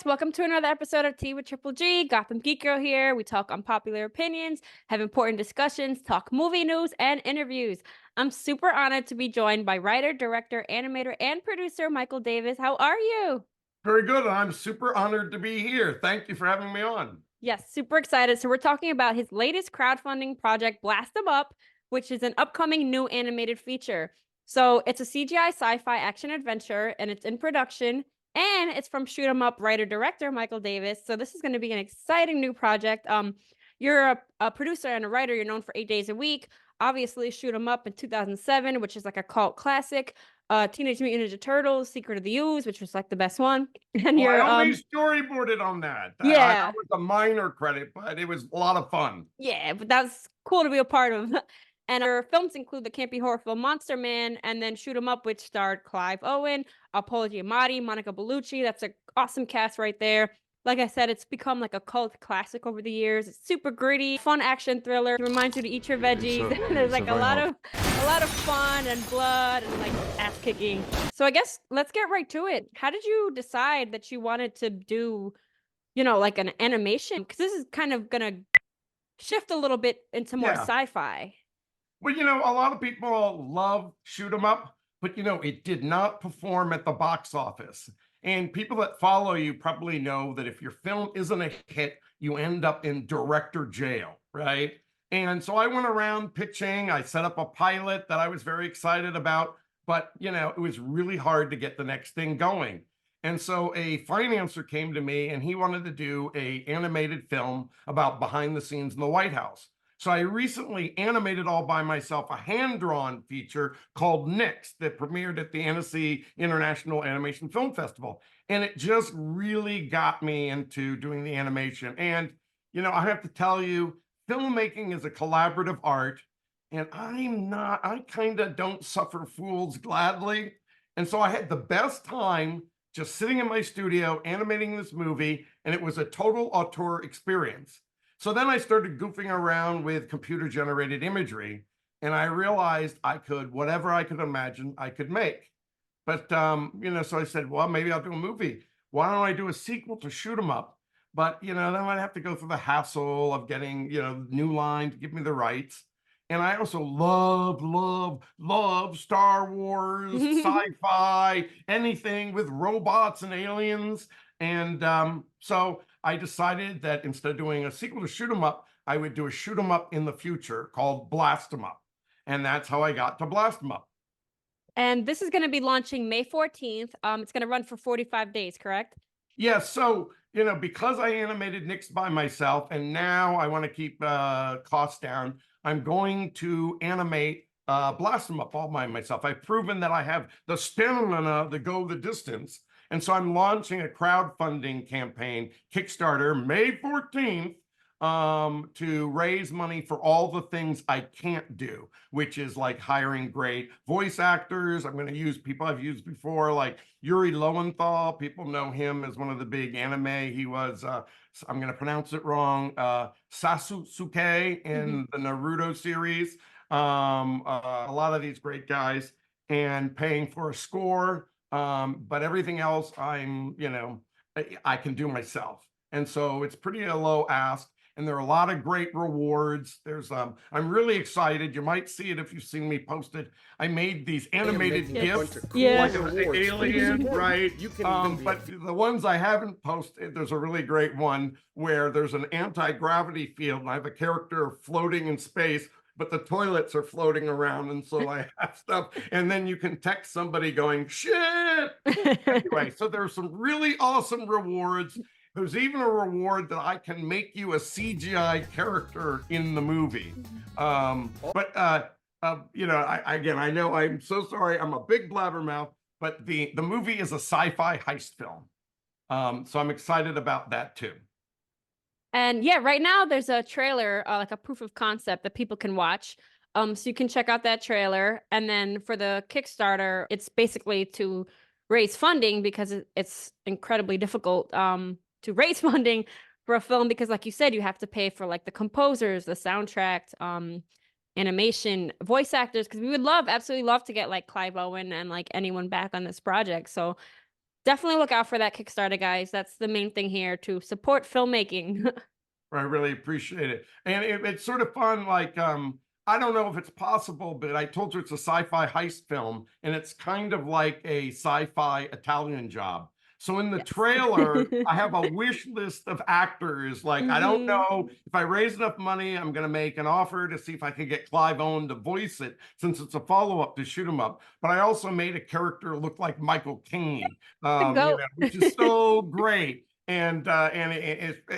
guys, welcome to another episode of Tea with Triple G. Gotham Geek Girl here. We talk unpopular opinions, have important discussions, talk movie news, and interviews. I'm super honored to be joined by writer, director, animator, and producer Michael Davis. How are you? Very good. I'm super honored to be here. Thank you for having me on. Yes, super excited. So we're talking about his latest crowdfunding project, Blast 'em Up, which is an upcoming new animated feature. So it's a CGI sci-fi action adventure, and it's in production. And it's from Shoot 'em Up writer-director Michael Davis. So this is going to be an exciting new project. You're a producer and a writer. You're known for 8 Days a Week. Obviously, Shoot 'em Up in 2007, which is like a cult classic. Teenage Mutant Ninja Turtles, Secret of the Ooze, which was like the best one. And Well, I you're only storyboarded on that. That yeah. was a minor credit, but it was a lot of fun. Yeah, but that's cool to be a part of. And our films include the campy horror film Monster Man and then Shoot 'em Up, which starred Clive Owen, Paul Giamatti, Monica Bellucci. That's an awesome cast right there. Like I said, it's become like a cult classic over the years. It's super gritty, fun action thriller. It reminds you to eat your veggies. There's like a lot of fun and blood and like ass kicking. So I guess let's get right to it. How did you decide that you wanted to do, like an animation? Because this is kind of gonna shift a little bit into more Yeah. sci-fi. Well, a lot of people love Shoot 'em Up, but it did not perform at the box office. And people that follow you probably know that if your film isn't a hit, you end up in director jail, right? And so I went around pitching. I set up a pilot that I was very excited about, but it was really hard to get the next thing going. And so a financer came to me and he wanted to do a animated film about behind the scenes in the White House. So I recently animated all by myself a hand-drawn feature called Nixed that premiered at the Annecy International Animation Film Festival. And it just really got me into doing the animation. And, I have to tell you, filmmaking is a collaborative art. And I kind of don't suffer fools gladly. And so I had the best time just sitting in my studio animating this movie. And it was a total auteur experience. So then I started goofing around with computer generated imagery, and I realized whatever I could imagine, I could make. But, so I said, well, maybe I'll do a movie. Why don't I do a sequel to Shoot 'em Up? But, then I'd have to go through the hassle of getting, New Line to give me the rights. And I also love Star Wars, sci-fi, anything with robots and aliens. And so I decided that instead of doing a sequel to Shoot 'em Up, I would do a Shoot 'em Up in the future called Blast 'em Up. And that's how I got to Blast 'em Up. And this is going to be launching May 14th. It's going to run for 45 days, correct? Yeah, so because I animated Nixed by myself, and now I want to keep costs down, I'm going to animate Blast 'em Up all by myself. I've proven that I have the stamina to go the distance. And so I'm launching a crowdfunding campaign, Kickstarter, May 14th, to raise money for all the things I can't do, which is like hiring great voice actors. I'm going to use people I've used before, like Yuri Lowenthal. People know him as one of the big anime. He was, I'm going to pronounce it wrong, Sasuke in the Naruto series. A lot of these great guys, and paying for a score. But everything else I can do myself. And so it's pretty a low ask. And there are a lot of great rewards. I'm really excited. You might see it if you've seen me post it. I made these animated GIFs, like an alien, right? But the ones I haven't posted, there's a really great one where there's an anti-gravity field, and I have a character floating in space, but the toilets are floating around, and so I have stuff, and then you can text somebody going, shit! Anyway, so there's some really awesome rewards. There's even a reward that I can make you a CGI character in the movie. I know I'm so sorry, I'm a big blabbermouth, but the movie is a sci-fi heist film. So I'm excited about that too. And yeah, right now there's a trailer, like a proof of concept that people can watch. So you can check out that trailer. And then for the Kickstarter, it's basically to raise funding because it's incredibly difficult to raise funding for a film because, like you said, you have to pay for like the composers, the soundtrack, animation, voice actors. Because we would absolutely love to get like Clive Owen and like anyone back on this project. So Definitely look out for that Kickstarter, guys. That's the main thing here, to support filmmaking. I really appreciate it. And it's sort of fun, like I don't know if it's possible, but I told you it's a sci-fi heist film, and it's kind of like a sci-fi Italian Job. So in the Yes. trailer, I have a wish list of actors. Like, I don't Hmm. know if I raise enough money, I'm going to make an offer to see if I could get Clive Owen to voice it, since it's a follow-up to Shoot 'em Up. But I also made a character look like Michael Caine, The goat. which is so great.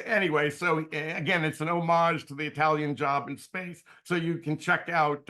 Anyway, so again, it's an homage to the Italian Job in space, so you can check out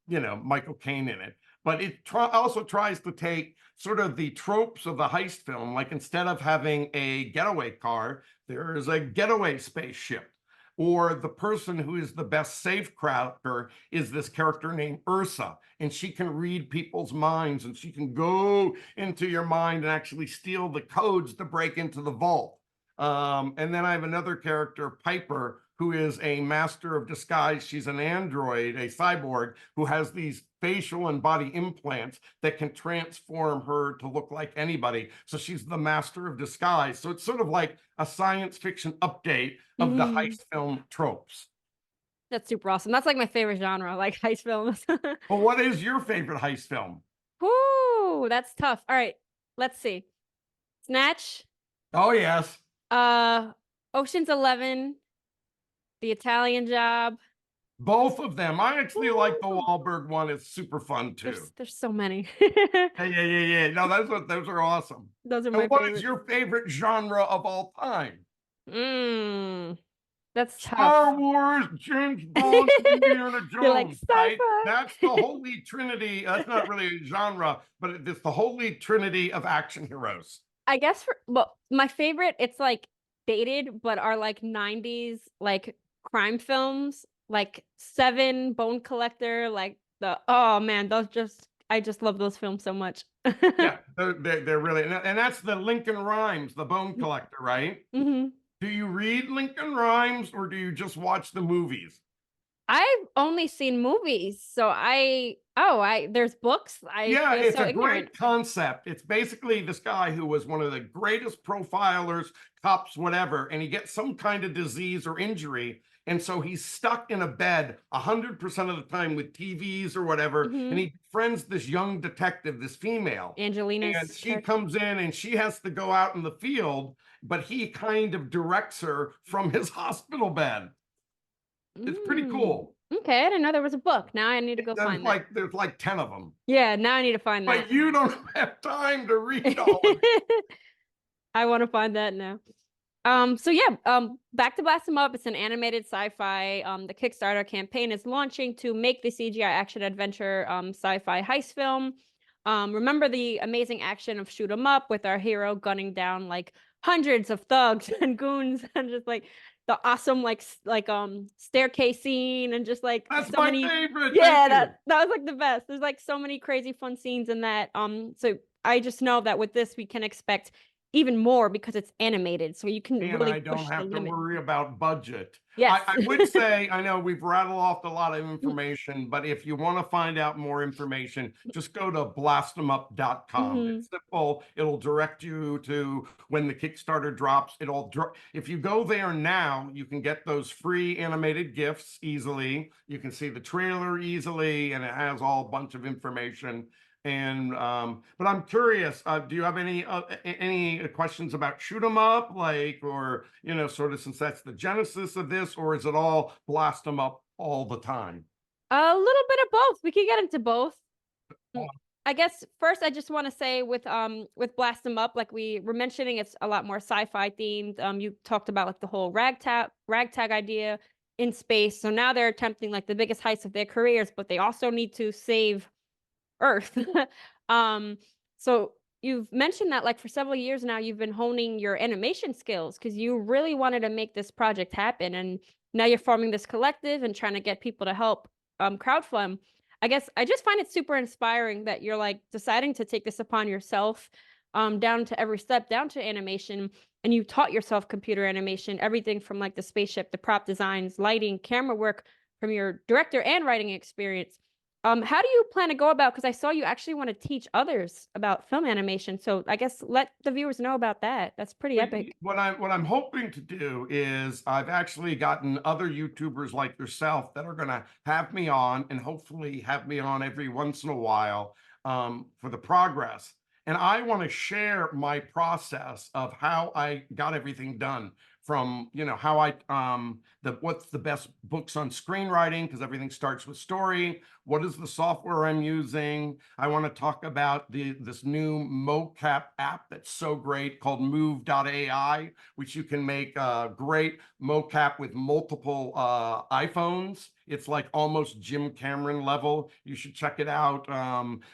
Michael Caine in it. But it also tries to take sort of the tropes of the heist film, like instead of having a getaway car, there is a getaway spaceship. Or the person who is the best safe cracker is this character named Ursa, and she can read people's minds, and she can go into your mind and actually steal the codes to break into the vault. And then I have another character, Piper, who is a master of disguise. She's an android, a cyborg, who has these facial and body implants that can transform her to look like anybody. So she's the master of disguise. So it's sort of like a science fiction update of the Hmm. heist film tropes. That's super awesome. That's like my favorite genre, like heist films. But what is your favorite heist film? Whoo, that's tough. All right, let's see. Snatch, Oh, yes. uh, Ocean's 11, The Italian Job. Both of them. I actually like the Woo! Wahlberg one. It's super fun too. There's so many. Yeah. No, those are awesome. Those are And my what is favorites. your favorite genre of all time? Mm, that's Star tough. Wars, James Bond, Indiana You're like Jones, right? sci-fi. That's the holy trinity. That's not really a genre, but it's the holy trinity of action heroes. I guess well, my favorite, it's like dated, but are like 90s like crime films, like Seven, Bone Collector, like oh man, those just I just love those films so much. Yeah, they're really, and that's the Lincoln Rhymes, the Bone Collector, right? Hmm. Do you read Lincoln Rhymes or do you just watch the movies? I've only seen movies, so I there's books. I Yeah, feel it's so a ignorant. great concept. It's basically this guy who was one of the greatest profilers, cops, whatever, and he gets some kind of disease or injury. And so he's stuck in a bed 100% of the time with TVs or whatever. And Hmm. he befriends this young detective, this female. And Angelina's she character. comes in and she has to go out in the field, but he kind of directs her from his hospital bed. It's pretty Mm. cool. Okay, I didn't know there was a book. Now I need to go find that. There's like 10 of them. Yeah, now I need to find that. But you don't have time to read all of I want to find that now. So yeah, back to Blast 'em Up. It's an animated sci-fi. The Kickstarter campaign is launching to make the CGI action adventure sci-fi heist film. Remember the amazing action of Shoot 'em Up with our hero gunning down like hundreds of thugs and goons, and just like the awesome staircase scene, and just like That's so my many. favorite. Thank Yeah, you. that was like the best. There's like so many crazy fun scenes in that. So I just know that with this we can expect even more because it's animated, so you can And really I don't push the have to limit. worry about budget. Yes. I would say, I know we've rattled off a lot of information, but if you want to find out more information, just go to blastemup.com. Hmm. It's simple. It'll direct you to when the Kickstarter drops. If you go there now, you can get those free animated GIFs easily. You can see the trailer easily, and it has all a bunch of information. And but I'm curious, do you have any questions about Shoot 'em Up, like, or sort of, since that's the genesis of this, or is it all Blast 'em Up all the time? A little bit of both. We could get into both. Oh, Mm, I guess first I just want to say with Blast 'em Up, like we were mentioning, it's a lot more sci-fi themed. You talked about like the whole ragtag idea in space. So now they're attempting like the biggest heights of their careers, but they also need to save Earth. um, so you've mentioned that like for several years now you've been honing your animation skills because you really wanted to make this project happen, and now you're forming this collective and trying to get people to help crowdfund. I guess I just find it super inspiring that you're like deciding to take this upon yourself, down to every step, down to animation, and you taught yourself computer animation, everything from like the spaceship, the prop designs, lighting, camera work from your director and writing experience. How do you plan to go about? Because I saw you actually want to teach others about film animation. So I guess let the viewers know about that. That's pretty epic. What I'm hoping to do is I've actually gotten other YouTubers like yourself that are going to have me on and hopefully have me on every once in a while for the progress. And I want to share my process of how I got everything done from, how I what's the best books on screenwriting, because everything starts with story. What is the software I'm using? I want to talk about this new mocap app that's so great called Move.ai, which you can make a great mocap with multiple iPhones. It's like almost Jim Cameron level. You should check it out.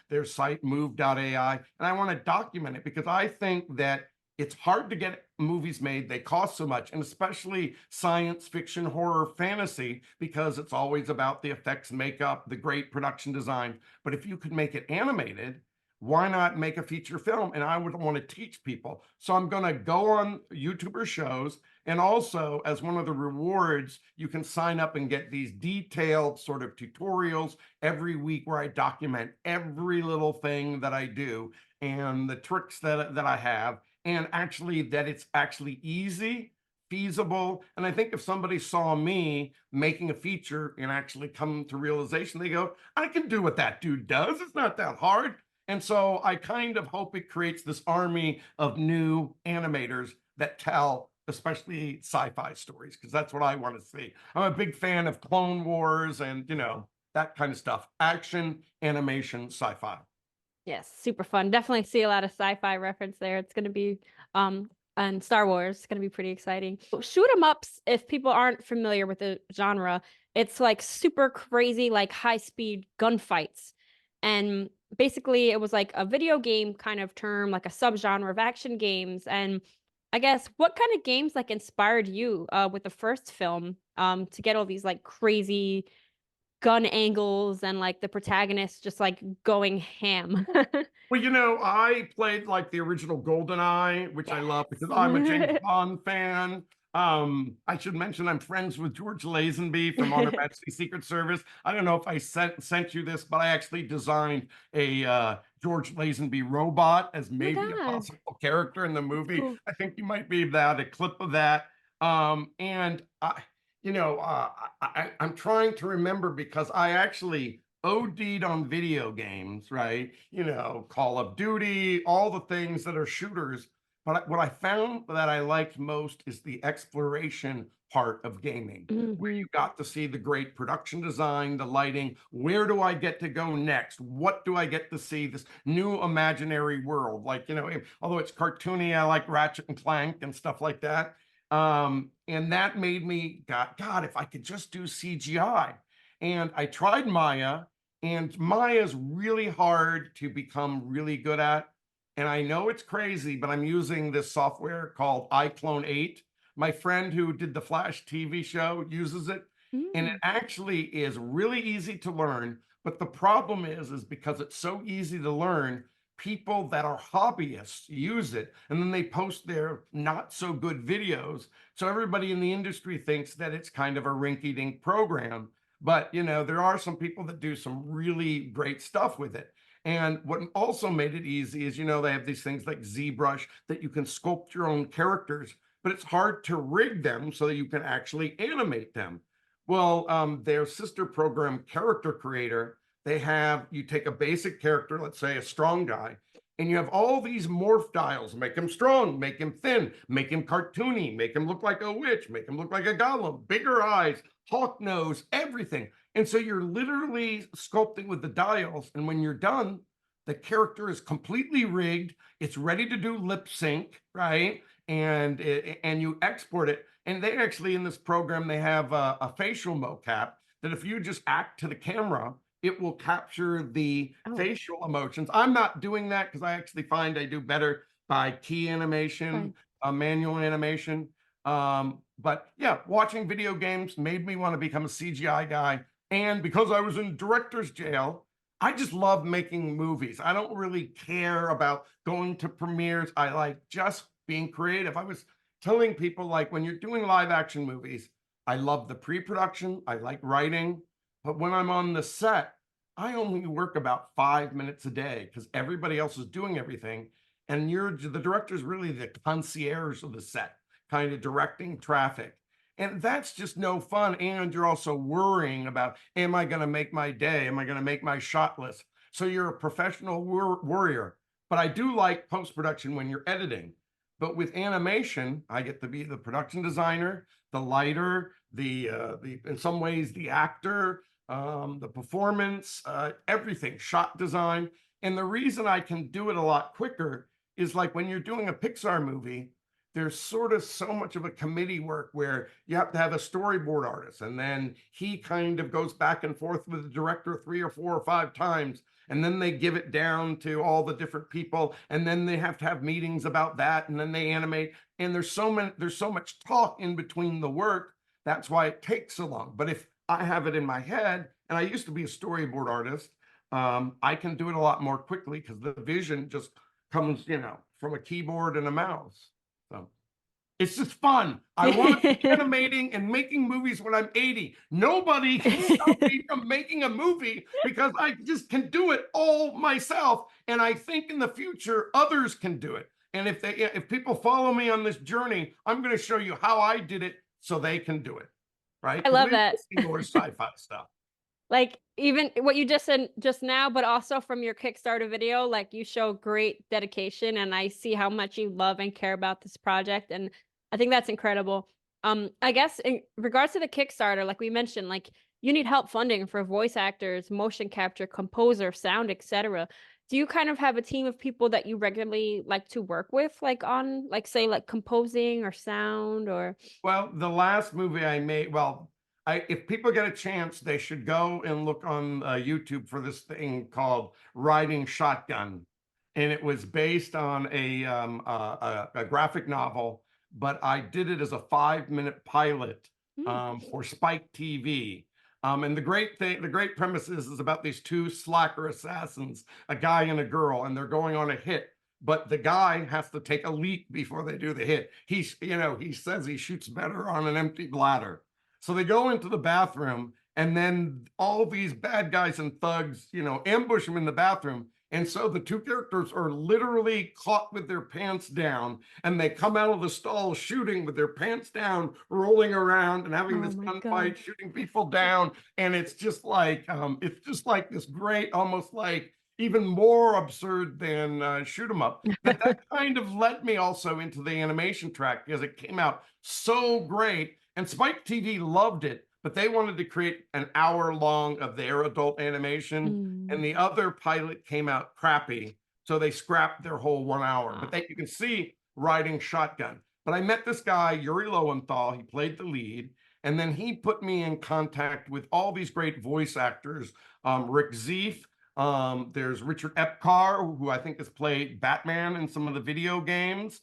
Their site, Move.ai. And I want to document it because I think that it's hard to get movies made. They cost so much, and especially science fiction, horror, fantasy, because it's always about the effects, makeup, the great production design. But if you could make it animated, why not make a feature film? And I would want to teach people. So I'm going to go on YouTuber shows. And also, as one of the rewards, you can sign up and get these detailed sort of tutorials every week where I document every little thing that I do and the tricks that I have, and actually that it's actually easy, feasible. And I think if somebody saw me making a feature and actually come to realization, they go, I can do what that dude does. It's not that hard. And so I kind of hope it creates this army of new animators that tell especially sci-fi stories, because that's what I want to see. I'm a big fan of Clone Wars and, that kind of stuff. Action, animation, sci-fi. Yes, super fun. Definitely see a lot of sci-fi reference there. It's going to be and Star Wars. It's going to be pretty exciting. Shoot 'em ups, if people aren't familiar with the genre, it's like super crazy, like high-speed gunfights. And basically it was like a video game kind of term, like a subgenre of action games. And I guess what kind of games like inspired you with the first film to get all these like crazy gun angles and like the protagonist just like going ham. Well, I played like the original GoldenEye, which I love because I'm a James Yes. Bond fan. I should mention I'm friends with George Lazenby from Honor Majesty Secret Service. I don't know if I sent you this, but I actually designed a George Lazenby robot as Oh my maybe a God. possible character in the That's movie. cool. I think you might be that a clip of that. And I'm trying to remember because I actually OD'd on video games, right? Call of Duty, all the things that are shooters. But what I found that I liked most is the exploration part of gaming, where Hmm. you got to see the great production design, the lighting. Where do I get to go next? What do I get to see? This new imaginary world. Like, although it's cartoony, I like Ratchet and Clank and stuff like that. And that made me, God, if I could just do CGI. And I tried Maya, and Maya's really hard to become really good at. And I know it's crazy, but I'm using this software called iClone 8. My friend who did the Flash TV show uses it, and it Mm. actually is really easy to learn. But the problem is because it's so easy to learn, people that are hobbyists use it, and then they post their not so good videos. So everybody in the industry thinks that it's kind of a rinky-dink program. But there are some people that do some really great stuff with it. And what also made it easy is, they have these things like ZBrush that you can sculpt your own characters, but it's hard to rig them so that you can actually animate them. Well, their sister program, Character Creator, you take a basic character, let's say a strong guy, and you have all these morph dials, make him strong, make him thin, make him cartoony, make him look like a witch, make him look like a golem, bigger eyes, hawk nose, everything. And so you're literally sculpting with the dials. And when you're done, the character is completely rigged. It's ready to do lip sync, right? And you export it. And they actually, in this program, they have a facial mocap that if you just act to the camera, it will capture the Oh, facial emotions. I'm not doing that because I actually find I do better by key fun. animation, manual animation. But yeah, watching video games made me want to become a CGI guy. And because I was in director's jail, I just love making movies. I don't really care about going to premieres. I like just being creative. I was telling people, like, when you're doing live action movies, I love the pre-production. I like writing. But when I'm on the set, I only work about 5 minutes a day because everybody else is doing everything. And the director's really the concierge of the set, kind of directing traffic. And that's just no fun. And you're also worrying about, am I going to make my day? Am I going to make my shot list? So you're a professional worrier. But I do like post-production when you're editing. But with animation, I get to be the production designer, the lighter, the in some ways the actor, the performance, everything, shot design. And the reason I can do it a lot quicker is like when you're doing a Pixar movie, there's sort of so much of a committee work where you have to have a storyboard artist, and then he kind of goes back and forth with the director 3 or 4 or 5 times, and then they give it down to all the different people, and then they have to have meetings about that, and then they animate. And there's so much talk in between the work. That's why it takes so long. But if I have it in my head, and I used to be a storyboard artist, I can do it a lot more quickly because the vision just comes, from a keyboard and a mouse. So it's just fun. I want to be animating and making movies when I'm 80. Nobody can stop me from making a movie because I just can do it all myself. And I think in the future, others can do it. And if people follow me on this journey, I'm going to show you how I did it so they can do it. Right? I love that. More sci-fi stuff. Like even what you just said just now, but also from your Kickstarter video, like you show great dedication, and I see how much you love and care about this project, and I think that's incredible. I guess in regards to the Kickstarter, like we mentioned, like you need help funding for voice actors, motion capture, composer, sound, etc. Do you kind of have a team of people that you regularly like to work with, like on, like say, like composing or sound or? Well, the last movie I made, if people get a chance, they should go and look on YouTube for this thing called Riding Shotgun. And it was based on a graphic novel, but I did it as a 5-minute pilot for Spike TV. And the great premise is about these two slacker assassins, a guy and a girl, and they're going on a hit. But the guy has to take a leak before they do the hit. He says he shoots better on an empty bladder. So they go into the bathroom, and then all these bad guys and thugs, ambush him in the bathroom. And so the two characters are literally caught with their pants down, and they come out of the stall shooting with their pants down, rolling around and having this gunfight, shooting people down. And it's just like this great, almost like even more absurd than shoot 'em up. But that kind of led me also into the animation track because it came out so great. And Spike TV loved it, but they wanted to create an hour long of their adult animation. And the other pilot came out crappy. So they scrapped their whole 1 hour. But you can see Riding Shotgun. But I met this guy, Yuri Lowenthal. He played the lead. And then he put me in contact with all these great voice actors. Rick Zeef. There's Richard Epcar, who I think has played Batman in some of the video games.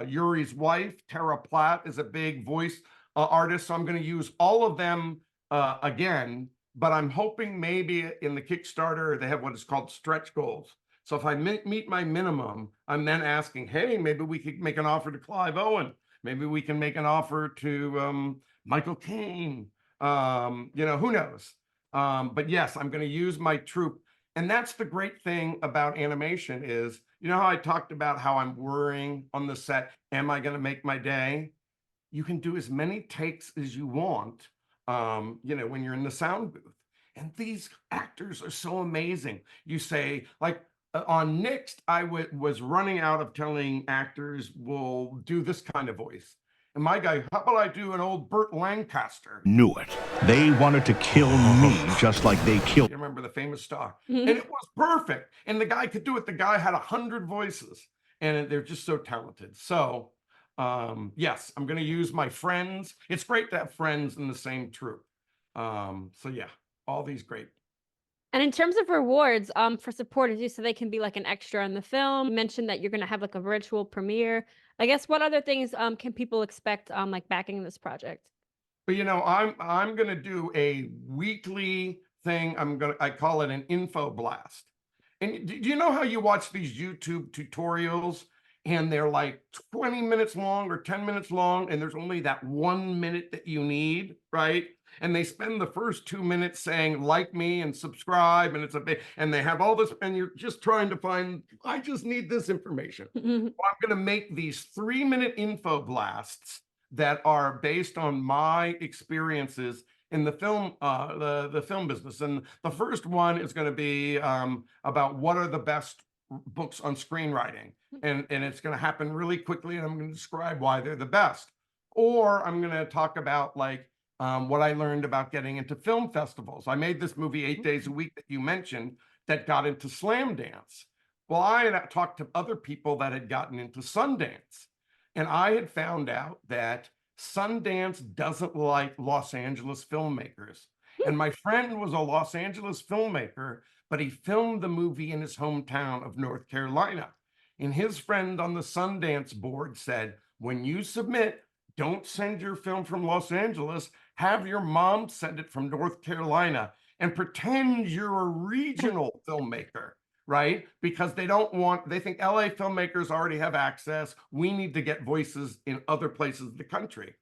Yuri's wife, Tara Platt, is a big voice artist. So I'm going to use all of them again, but I'm hoping maybe in the Kickstarter, they have what is called stretch goals. So if I meet my minimum, I'm then asking, hey, maybe we could make an offer to Clive Owen. Maybe we can make an offer to Michael Caine. Who knows? But yes, I'm going to use my troupe. And that's the great thing about animation is, how I talked about how I'm worrying on the set, am I going to make my day? You can do as many takes as you want, when you're in the sound booth. And these actors are so amazing. You say, like on Nixed, I was running out of telling actors, we'll do this kind of voice. And my guy, how about I do an old Burt Lancaster? Knew it. They wanted to kill me just like they killed. You remember the famous star? And it was perfect. And the guy could do it. The guy had 100 voices, and they're just so talented. So, yes, I'm going to use my friends. It's great to have friends in the same troupe. So yeah, all these great. And in terms of rewards, for supporters, you said they can be like an extra in the film. You mentioned that you're going to have like a virtual premiere. I guess what other things can people expect like backing this project? But I'm going to do a weekly thing. I call it an info blast. And do you know how you watch these YouTube tutorials and they're like 20 minutes long or 10 minutes long, and there's only that 1 minute that you need, right? And they spend the first 2 minutes saying, like me and subscribe, and it's a big, and they have all this, and you're just trying to find, I just need this information. Well, I'm going to make these 3-minute info blasts that are based on my experiences in the film, the film business. And the first one is going to be about what are the best books on screenwriting, and it's going to happen really quickly, and I'm going to describe why they're the best. Or I'm going to talk about like what I learned about getting into film festivals. I made this movie 8 days a week that you mentioned that got into Slam Dance. Well, I had talked to other people that had gotten into Sundance, and I had found out that Sundance doesn't like Los Angeles filmmakers. And my friend was a Los Angeles filmmaker, but he filmed the movie in his hometown of North Carolina. And his friend on the Sundance board said, when you submit, don't send your film from Los Angeles, have your mom send it from North Carolina and pretend you're a regional filmmaker, right? Because they don't want, they think LA filmmakers already have access. We need to get voices in other places of the country.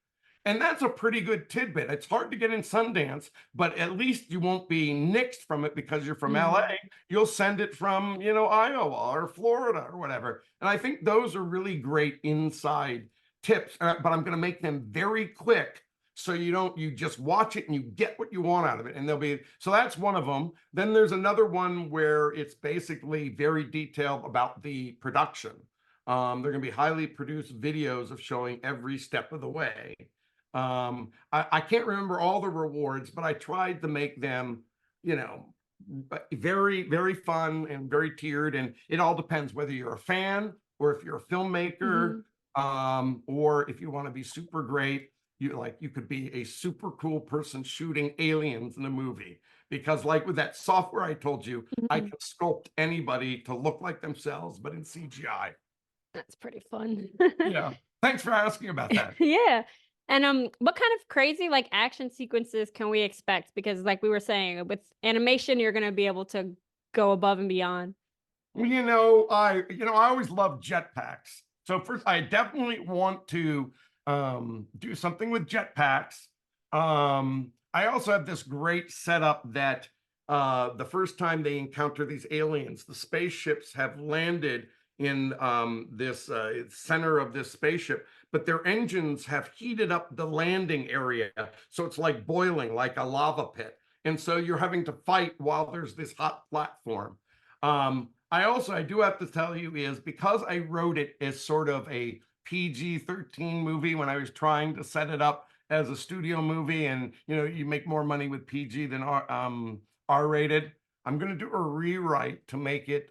And that's a pretty good tidbit. It's hard to get in Sundance, but at least you won't be nixed from it because you're from LA. You'll send it from, you know, Iowa or Florida or whatever. And I think those are really great inside tips, but I'm going to make them very quick. So you just watch it and you get what you want out of it. And there'll be, so that's one of them. Then there's another one where it's basically very detailed about the production. They're going to be highly produced videos of showing every step of the way. I can't remember all the rewards, but I tried to make them, you know, very, very fun and very tiered. And it all depends whether you're a fan or if you're a filmmaker, or if you want to be super great, you could be a super cool person shooting aliens in a movie. Because like with that software I told you, I can sculpt anybody to look like themselves, but in CGI. That's pretty fun. Yeah. Thanks for asking about that. Yeah. And what kind of crazy like action sequences can we expect? Because like we were saying, with animation, you're gonna be able to go above and beyond. I always love jetpacks. So first, I definitely want to do something with jetpacks. I also have this great setup that the first time they encounter these aliens, the spaceships have landed in this center of this spaceship, but their engines have heated up the landing area. So it's like boiling, like a lava pit. And so you're having to fight while there's this hot platform. I do have to tell you is because I wrote it as sort of a PG-13 movie when I was trying to set it up as a studio movie, and you make more money with PG than R-rated. I'm going to do a rewrite to make it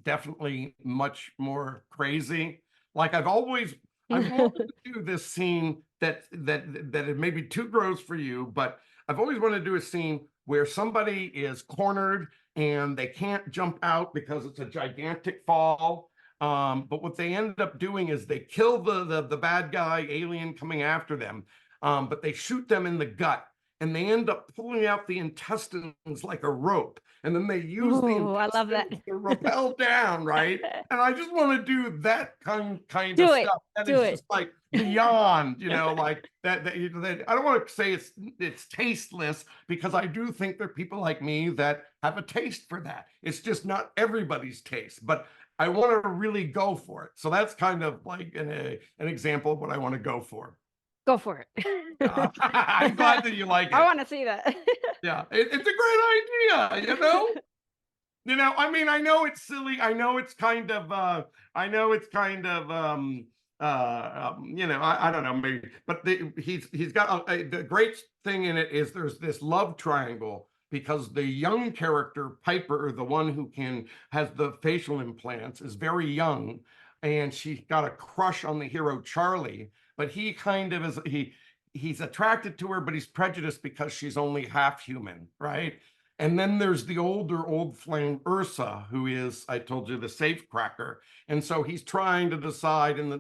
definitely much more crazy. Like I've wanted to do this scene that it may be too gross for you, but I've always wanted to do a scene where somebody is cornered and they can't jump out because it's a gigantic fall. But what they end up doing is they kill the bad guy alien coming after them, but they shoot them in the gut. And they end up pulling out the intestines like a rope. And then they use the intestines I love that. to rappel down, right? And I just want to do that kind of stuff. That is just like beyond, like that. I don't want to say it's tasteless, because I do think there are people like me that have a taste for that. It's just not everybody's taste, but I want to really go for it. So that's kind of like an example of what I want to go for. Go for it. I'm glad that you like it. I want to see that. Yeah, it's a great idea, I mean, I know it's silly. I know it's kind of, I don't know, maybe, but he's got the great thing in it is there's this love triangle, because the young character, Piper, the one who has the facial implants, is very young, and she's got a crush on the hero, Charlie. But he kind of he's attracted to her, but he's prejudiced because she's only half human, right? And then there's the old flame Ursa, who is, I told you, the safecracker. And so he's trying to decide, and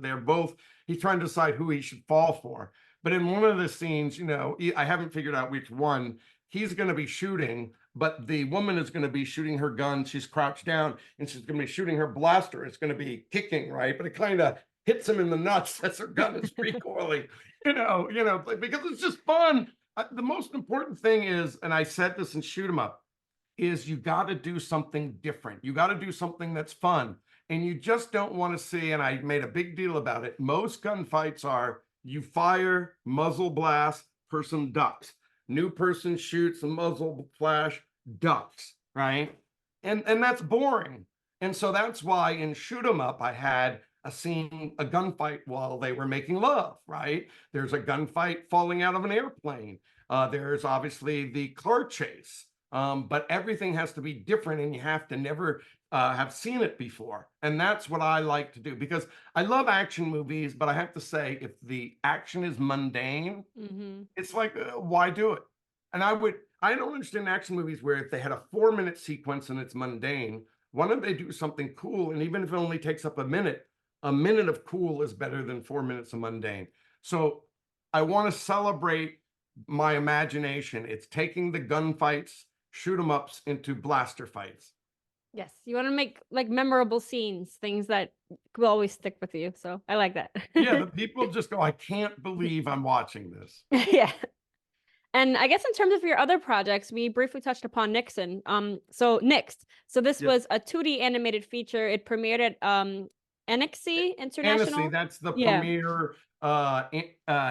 he's trying to decide who he should fall for. But in one of the scenes, I haven't figured out which one, he's going to be shooting, but the woman is going to be shooting her gun. She's crouched down and she's going to be shooting her blaster. It's going to be kicking, right? But it kind of hits him in the nuts as her gun is recoiling, because it's just fun. The most important thing is, and I said this in Shoot 'em Up, is you got to do something different. You got to do something that's fun. And you just don't want to see, and I made a big deal about it, most gunfights are you fire, muzzle blast, person ducks. New person shoots, a muzzle flash, ducks, right? And that's boring. And so that's why in Shoot 'em Up, I had a scene, a gunfight while they were making love, right? There's a gunfight falling out of an airplane. There's obviously the car chase. But everything has to be different and you have to never have seen it before. And that's what I like to do because I love action movies, but I have to say, if the action is mundane, it's like, why do it? And I don't understand action movies where if they had a 4-minute sequence and it's mundane, why don't they do something cool? And even if it only takes up a minute of cool is better than 4 minutes of mundane. So I want to celebrate my imagination. It's taking the gunfights, shoot 'em ups into blaster fights. Yes, you want to make like memorable scenes, things that will always stick with you. So I like that. Yeah, the people just go, I can't believe I'm watching this. Yeah. And I guess in terms of your other projects, we briefly touched upon Nixon. So Nixed. So this was a 2D animated feature. It premiered at Annecy International. Annecy, that's the premier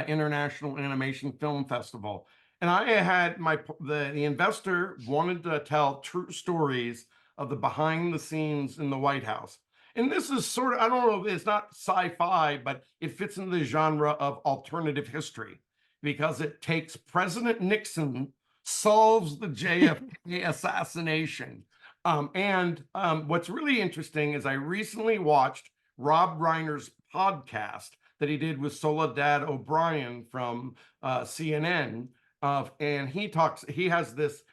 international animation film festival. And I had the investor wanted to tell true stories of the behind the scenes in the White House. And this is sort of, I don't know, it's not sci-fi, but it fits into the genre of alternative history because it takes President Nixon solves the JFK assassination. What's really interesting is I recently watched Rob Reiner's podcast that he did with Soledad O'Brien from CNN. And he has this,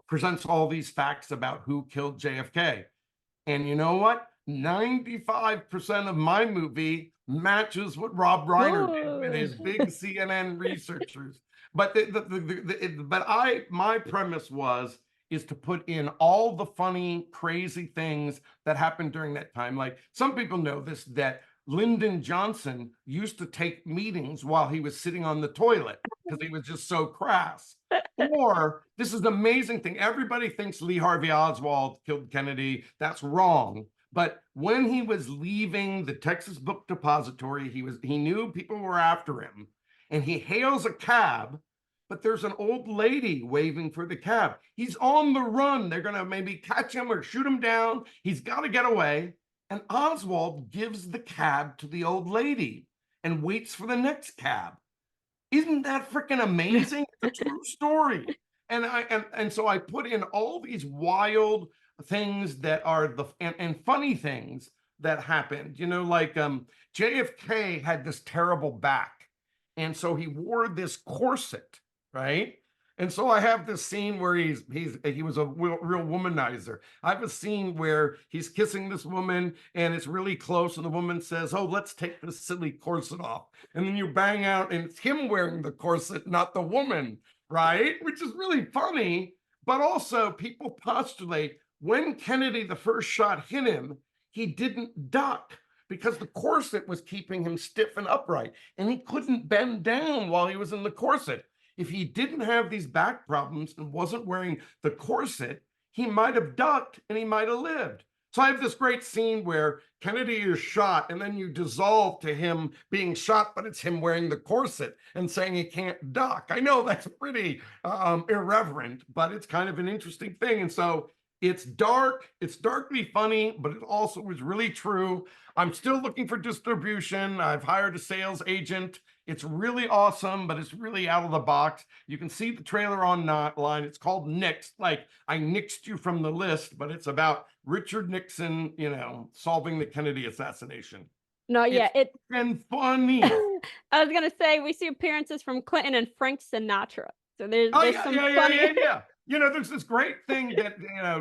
presents all these facts about who killed JFK. And you know what? 95% of my movie matches what Rob Reiner did with his big CNN researchers. But my premise is to put in all the funny, crazy things that happened during that time. Like some people know this, that Lyndon Johnson used to take meetings while he was sitting on the toilet because he was just so crass. Or this is the amazing thing. Everybody thinks Lee Harvey Oswald killed Kennedy. That's wrong. But when he was leaving the Texas Book Depository, he knew people were after him, and he hails a cab, but there's an old lady waving for the cab. He's on the run. They're going to maybe catch him or shoot him down. He's got to get away. And Oswald gives the cab to the old lady and waits for the next cab. Isn't that freaking amazing? It's a true story. And so I put in all these wild things that are and funny things that happened. Like JFK had this terrible back. And so he wore this corset, right? And so I have this scene where he was a real womanizer. I have a scene where he's kissing this woman and it's really close and the woman says, oh, let's take this silly corset off. And then you bang out and it's him wearing the corset, not the woman, right? Which is really funny. But also people postulate when Kennedy, the first shot hit him, he didn't duck because the corset was keeping him stiff and upright and he couldn't bend down while he was in the corset. If he didn't have these back problems and wasn't wearing the corset, he might have ducked and he might have lived. So I have this great scene where Kennedy is shot and then you dissolve to him being shot, but it's him wearing the corset and saying he can't duck. I know that's pretty irreverent, but it's kind of an interesting thing. And so it's dark, it's darkly funny, but it also is really true. I'm still looking for distribution. I've hired a sales agent. It's really awesome, but it's really out of the box. You can see the trailer online. It's called Nixed, like I nixed you from the list, but it's about Richard Nixon, solving the Kennedy assassination. No, yeah, it's been funny. I was gonna say we see appearances from Clinton and Frank Sinatra. So there's some funny. Yeah. There's this great thing that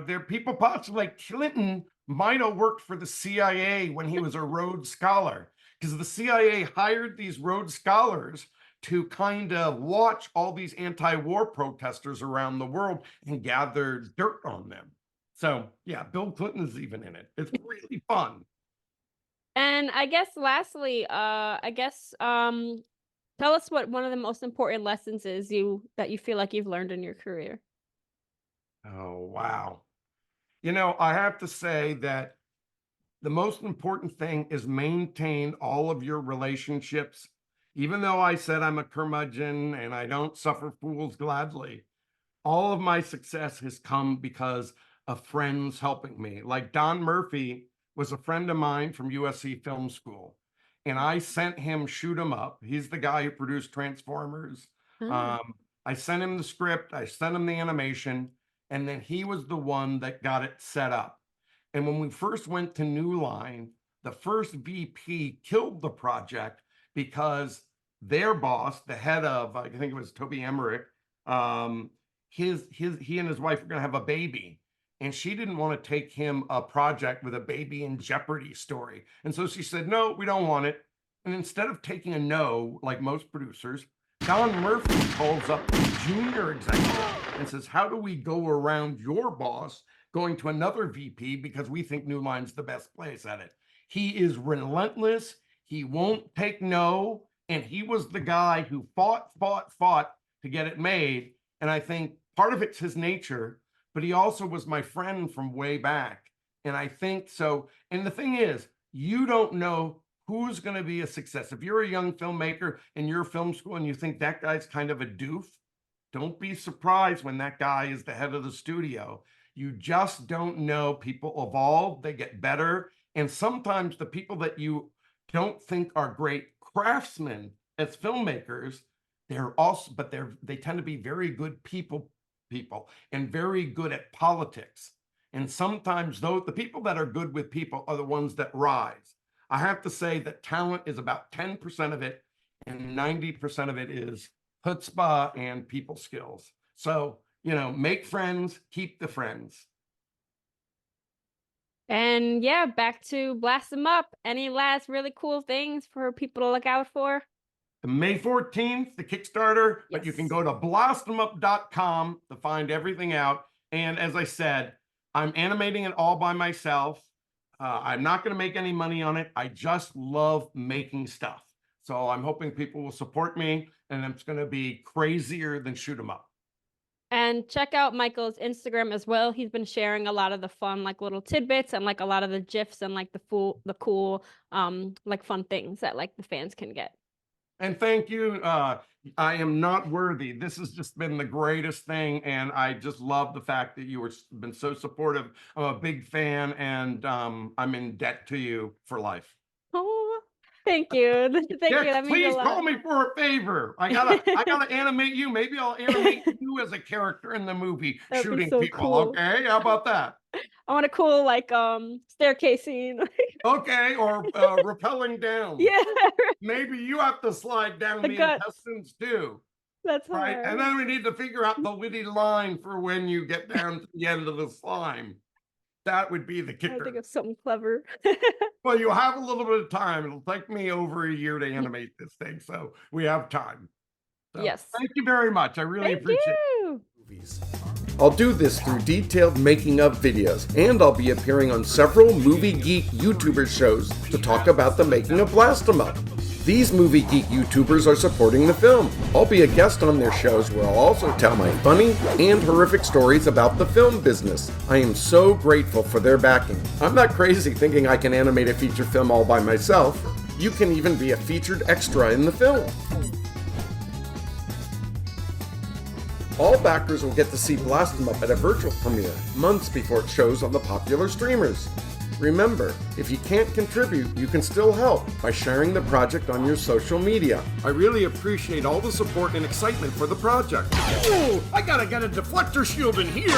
there people postulate Clinton might have worked for the CIA when he was a Rhodes Scholar, because the CIA hired these Rhodes Scholars to kind of watch all these anti-war protesters around the world and gather dirt on them. So yeah, Bill Clinton is even in it. It's really fun. And I guess lastly, tell us what one of the most important lessons is that you feel like you've learned in your career. Oh, wow. You know, I have to say that the most important thing is maintain all of your relationships. Even though I said I'm a curmudgeon and I don't suffer fools gladly, all of my success has come because of friends helping me. Like Don Murphy was a friend of mine from USC Film School, and I sent him Shoot 'em Up. He's the guy who produced Transformers. Oh. I sent him the script, I sent him the animation, and then he was the one that got it set up. And when we first went to New Line, the first VP killed the project because their boss, the head of, I think it was Toby Emmerich, he and his wife were going to have a baby, and she didn't want to take him a project with a baby in jeopardy story. And so she said, no, we don't want it. And instead of taking a no, like most producers, Don Murphy calls up the junior executive and says, how do we go around your boss going to another VP because we think New Line's the best place at it? He is relentless. He won't take no. And he was the guy who fought to get it made. And I think part of it's his nature, but he also was my friend from way back. And I think so. And the thing is, you don't know who's going to be a success. If you're a young filmmaker in your film school and you think that guy's kind of a doof, don't be surprised when that guy is the head of the studio. You just don't know. People evolve, they get better. And sometimes the people that you don't think are great craftsmen as filmmakers, they tend to be very good people and very good at politics. And sometimes though the people that are good with people are the ones that rise. I have to say that talent is about 10% of it, and 90% of it is chutzpah and people skills. So, you know, make friends, keep the friends. And yeah, back to Blast 'em Up. Any last really cool things for people to look out for? May 14th, the Kickstarter, but you can Yes. go to blastemup.com to find everything out. And as I said, I'm animating it all by myself. I'm not going to make any money on it. I just love making stuff. So I'm hoping people will support me, and it's going to be crazier than Shoot 'em Up. And check out Michael's Instagram as well. He's been sharing a lot of the fun, like little tidbits and like a lot of the GIFs and like the cool, like fun things that like the fans can get. And thank you. I am not worthy. This has just been the greatest thing. And I just love the fact that you have been so supportive. I'm a big fan, and I'm in debt to you for life. Oh, thank you. Thank you. That means Please a lot. call me for a favor. I gotta animate you. Maybe I'll animate you as a character in the movie, That'd be shooting so people. cool. Okay, how about that? I want a cool like staircase scene. Okay, or rappelling down. Yeah, Maybe you have to slide down I the got- intestines too. that's Right. hilarious. And then we need to figure out the witty line for when you get down to the end of the slime. That would be the I think kicker. of something clever. Well, you have a little bit of time. It'll take me over a year to animate this thing, so we have time. So, Yes. Thank you very much. I really Thank appreciate you. it. I'll do this through detailed making of videos, and I'll be appearing on several Movie Geek YouTuber shows to talk about the making of Blast 'em Up. These Movie Geek YouTubers are supporting the film. I'll be a guest on their shows where I'll also tell my funny and horrific stories about the film business. I am so grateful for their backing. I'm not crazy thinking I can animate a feature film all by myself. You can even be a featured extra in the film. All backers will get to see Blast 'em Up at a virtual premiere months before it shows on the popular streamers. Remember, if you can't contribute, you can still help by sharing the project on your social media. I really appreciate all the support and excitement for the project. Oh, I gotta get a deflector shield in here.